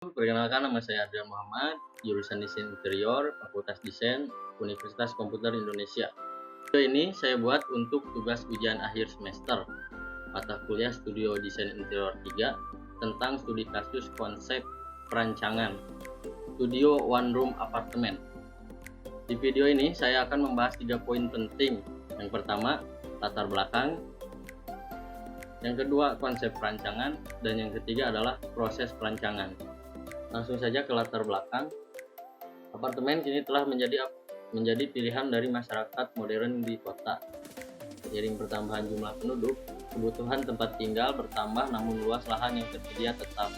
Perkenalkan, nama saya Adrian Muhammad, jurusan Desain Interior, Fakultas Desain, Universitas Komputer Indonesia. Video ini saya buat untuk tugas ujian akhir semester mata kuliah Studio Desain Interior 3 tentang studi kasus konsep perancangan studio one room apartemen. Di video ini saya akan membahas 3 poin penting. Yang pertama, latar belakang. Yang kedua, konsep perancangan. Dan yang ketiga adalah proses perancangan. Langsung saja ke latar belakang. Apartemen kini telah menjadi pilihan dari masyarakat modern di kota. Seiring pertambahan jumlah penduduk, kebutuhan tempat tinggal bertambah namun luas lahan yang tersedia tetap.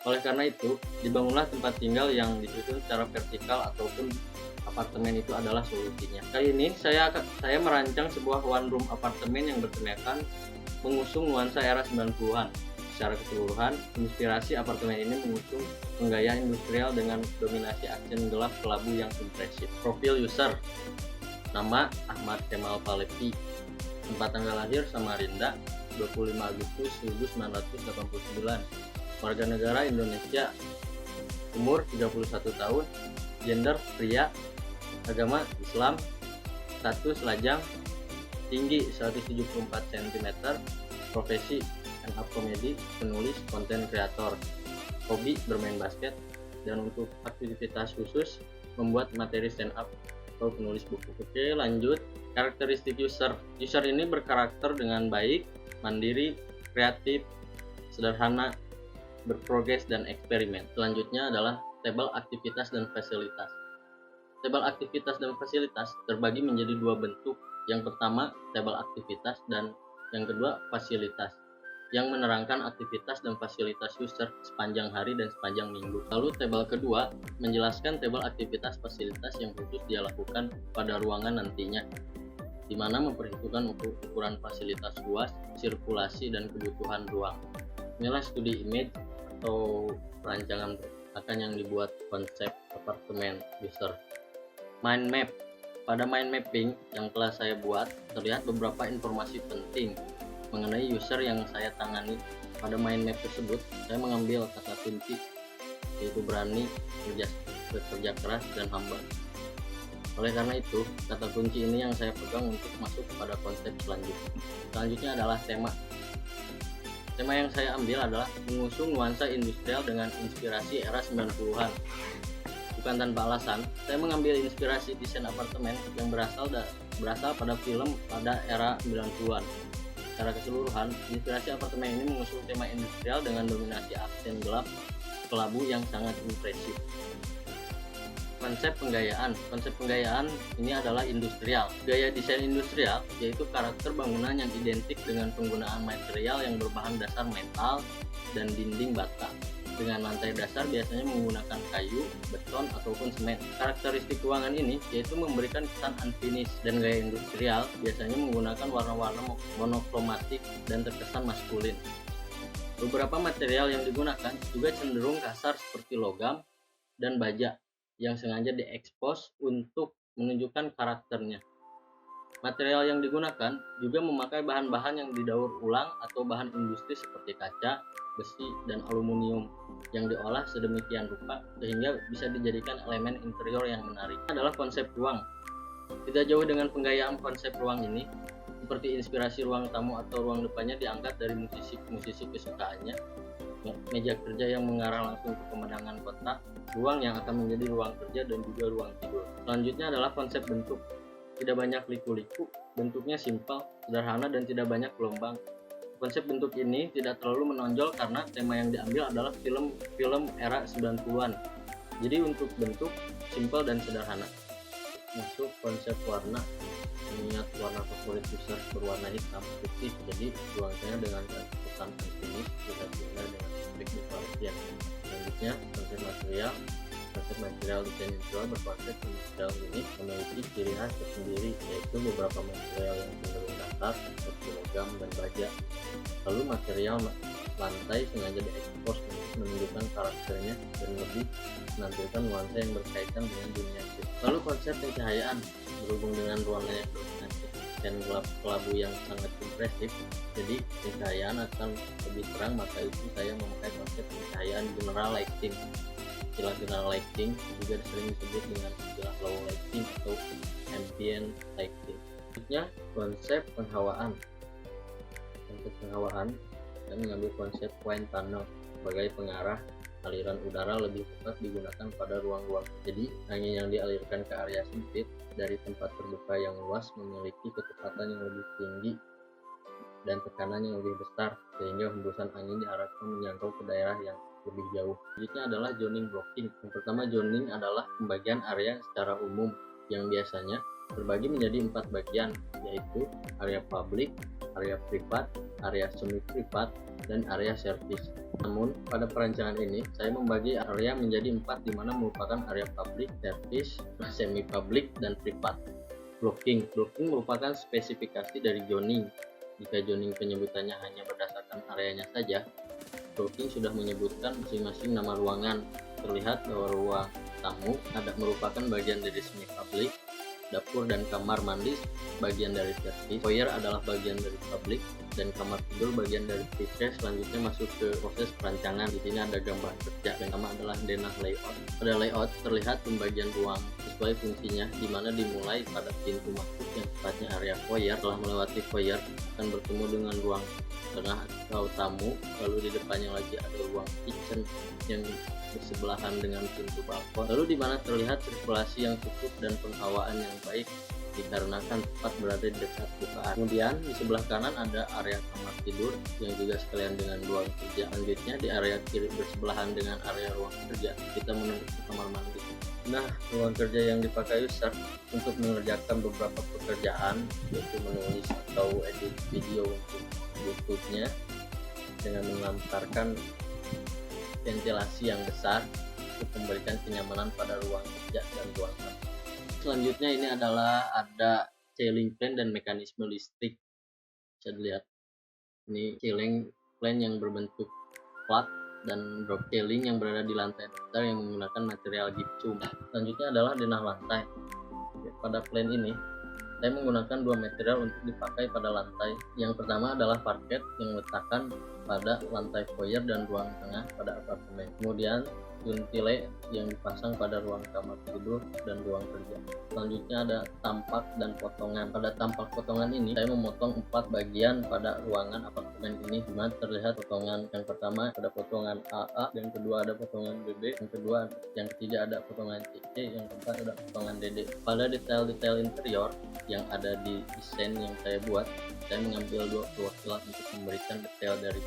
Oleh karena itu, dibangunlah tempat tinggal yang disusun secara vertikal ataupun apartemen itu adalah solusinya. Kali ini saya merancang sebuah one room apartemen yang bertemakan mengusung nuansa era 90-an. Secara keseluruhan, inspirasi apartemen ini mengusung penggaya industrial dengan dominasi aksen gelap kelabu yang impresif. Profil user: nama Ahmad Kemal Palevi, tempat tanggal lahir Samarinda, 25 Agustus 1989, warga negara Indonesia, umur 31 tahun, gender pria, agama Islam, status lajang, tinggi 174 cm, profesi stand up komedi, penulis, konten kreator, hobi bermain basket, dan untuk aktivitas khusus membuat materi stand up atau penulis buku. Oke, lanjut. Karakteristik user. User ini berkarakter dengan baik, mandiri, kreatif, sederhana, berprogres, dan eksperimen. Selanjutnya adalah tabel aktivitas dan fasilitas. Tabel aktivitas dan fasilitas terbagi menjadi 2 bentuk. Yang pertama, tabel aktivitas, dan yang kedua, fasilitas, yang menerangkan aktivitas dan fasilitas user sepanjang hari dan sepanjang minggu. Lalu tabel kedua menjelaskan tabel aktivitas fasilitas yang khusus dia lakukan pada ruangan nantinya, di mana memperhitungkan ukuran fasilitas luas, sirkulasi, dan kebutuhan ruang. Inilah studi image atau perancangan akan yang dibuat konsep apartemen user. Mind map. Pada mind mapping yang telah saya buat, terlihat beberapa informasi penting mengenai user yang saya tangani. Pada mind map tersebut, saya mengambil kata kunci, yaitu berani, bekerja keras, dan humble. Oleh karena itu, kata kunci ini yang saya pegang untuk masuk kepada konsep selanjutnya. Selanjutnya adalah tema. Tema yang saya ambil adalah mengusung nuansa industrial dengan inspirasi era 90-an. Bukan tanpa alasan, saya mengambil inspirasi desain apartemen yang berasal pada film pada era 90-an. Secara keseluruhan, inspirasi apartemen ini mengusung tema industrial dengan dominasi aksen gelap kelabu yang sangat impresif. Konsep penggayaan. Konsep penggayaan ini adalah industrial. Gaya desain industrial yaitu karakter bangunan yang identik dengan penggunaan material yang berbahan dasar metal dan dinding bata. Dengan lantai dasar biasanya menggunakan kayu, beton, ataupun semen. Karakteristik ruangan ini yaitu memberikan kesan unfinished, dan gaya industrial biasanya menggunakan warna-warna monokromatik dan terkesan maskulin. Beberapa material yang digunakan juga cenderung kasar seperti logam dan baja yang sengaja diekspos untuk menunjukkan karakternya. Material yang digunakan juga memakai bahan-bahan yang didaur ulang atau bahan industri seperti kaca, besi, dan aluminium yang diolah sedemikian rupa sehingga bisa dijadikan elemen interior yang menarik. Ini adalah konsep ruang. Tidak jauh dengan penggayaan konsep ruang ini, seperti inspirasi ruang tamu atau ruang depannya diangkat dari musisi kesukaannya, meja kerja yang mengarah langsung ke pemandangan kota, ruang yang akan menjadi ruang kerja, dan juga ruang tidur. Selanjutnya adalah konsep bentuk. Tidak banyak liku-liku, bentuknya simpel, sederhana, dan tidak banyak gelombang. Konsep bentuk ini tidak terlalu menonjol karena tema yang diambil adalah film era 90-an. Jadi untuk bentuk simpel dan sederhana. Masuk konsep warna. Mengingat warna favorit user berwarna hitam putih, jadi ruangannya dengan kesan ini tidak benar dengan aspek dekorasi. Selanjutnya konsep material. Konsep material desain interior berkonsep industrial ini memiliki ciri khas tersendiri, yaitu beberapa material yang cenderung kasar seperti logam dan baja. Lalu material lantai sengaja diekspos untuk menunjukkan karakternya dan lebih menampilkan nuansa yang berkaitan dengan dunia sip. Lalu konsep pencahayaan berhubung dengan ruangannya dominasi dan gelap kelabu yang sangat progresif, jadi pencahayaan akan lebih terang, maka itu saya memakai konsep pencahayaan general lighting. Istilah general lighting juga sering disebut dengan istilah low lighting atau ambient lighting. Selanjutnya konsep penghawaan. Konsep penghawaan, saya mengambil konsep wind tunnel sebagai pengarah aliran udara lebih tepat digunakan pada ruang-ruang. Jadi angin yang dialirkan ke area sempit dari tempat terbuka yang luas memiliki kecepatan yang lebih tinggi dan tekanan yang lebih besar, sehingga hembusan angin diharapkan menjangkau ke daerah yang lebih jauh. Selanjutnya adalah zoning blocking. Yang pertama, zoning adalah pembagian area secara umum yang biasanya terbagi menjadi 4 bagian, yaitu area publik, area privat, area semi privat, dan area service. Namun pada perancangan ini saya membagi area menjadi 4, di mana merupakan area publik, service, semi publik, dan privat. Blocking merupakan spesifikasi dari zoning. Jika zoning penyebutannya hanya berdasarkan areanya saja, blocking sudah menyebutkan masing-masing nama ruangan. Terlihat bahwa ruang tamu merupakan bagian dari semi publik, dapur dan kamar mandi bagian dari service, foyer adalah bagian dari publik, dan kamar tidur bagian dari privat. Selanjutnya masuk ke proses perancangan. Di sini ada gambar kerja. Yang pertama adalah denah layout. Pada layout terlihat pembagian ruang sesuai fungsinya, di mana dimulai pada pintu masuk yang tepatnya area foyer. Setelah melewati foyer akan bertemu dengan ruang tengah atau tamu, lalu di depannya lagi ada ruang kitchen yang bersebelahan dengan pintu balkon, lalu di mana terlihat sirkulasi yang cukup dan penghawaan yang baik dikarenakan tepat berada di dekat bukaan. Kemudian di sebelah kanan ada area kamar tidur yang juga sekalian dengan ruang kerja. Selanjutnya di area kiri bersebelahan dengan area ruang kerja kita menuju kamar mandi. Nah, ruang kerja yang dipakai user untuk mengerjakan beberapa pekerjaan, yaitu menulis atau edit video untuk YouTube-nya dengan melantarkan ventilasi yang besar untuk memberikan kenyamanan pada ruang kerja dan ruang tamu. Selanjutnya ini adalah ada ceiling fan dan mekanisme listrik. Bisa dilihat ini ceiling fan yang berbentuk flat dan drop ceiling yang berada di lantai dasar yang menggunakan material gypsum. Selanjutnya adalah denah lantai. Pada plan ini saya menggunakan 2 material untuk dipakai pada lantai. Yang pertama adalah parket yang letakkan pada lantai foyer dan ruang tengah pada apartemen. Kemudian juntile yang dipasang pada ruang kamar tidur dan ruang kerja. Selanjutnya ada tampak dan potongan. Pada tampak potongan ini saya memotong 4 bagian pada ruangan apartemen ini, di mana terlihat potongan yang pertama ada potongan AA, yang kedua ada potongan BB, yang ketiga ada potongan CC, yang keempat ada potongan DD. Pada detail-detail interior yang ada di desain yang saya buat, saya mengambil 2 perwakilan untuk memberikan detail dari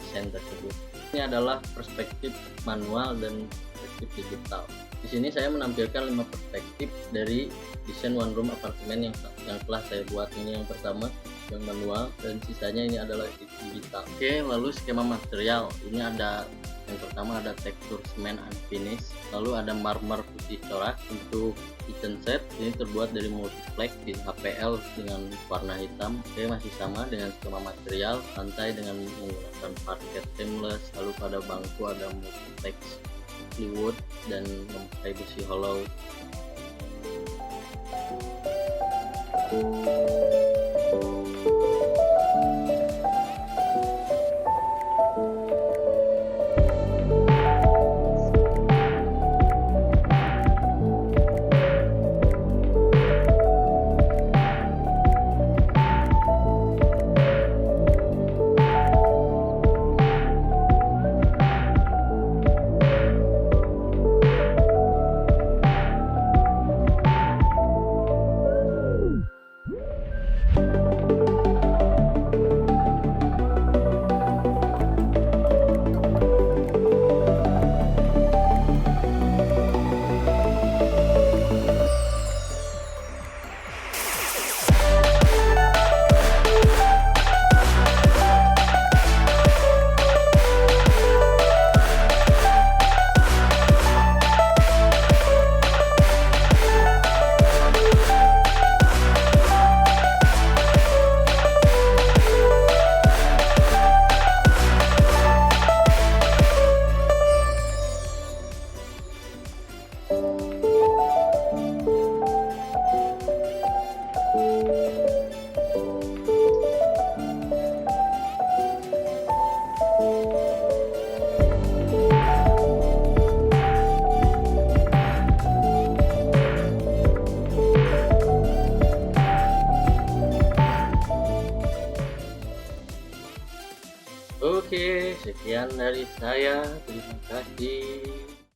desain tersebut. Ini adalah perspektif manual dan perspektif digital. Di sini saya menampilkan 5 perspektif dari desain one room apartemen yang telah saya buat. Ini yang pertama yang manual dan sisanya ini adalah digital. Oke, lalu skema material. Ini ada yang pertama ada tekstur semen unfinished, lalu ada marmer putih corak. Untuk kitchen set ini terbuat dari multiplex di HPL dengan warna hitam. Oke, masih sama dengan skema material, lantai dengan menggunakan parket seamless, lalu pada bangku ada multiplex plywood dan memakai besi hollow. Oke, sekian dari saya. Terima kasih.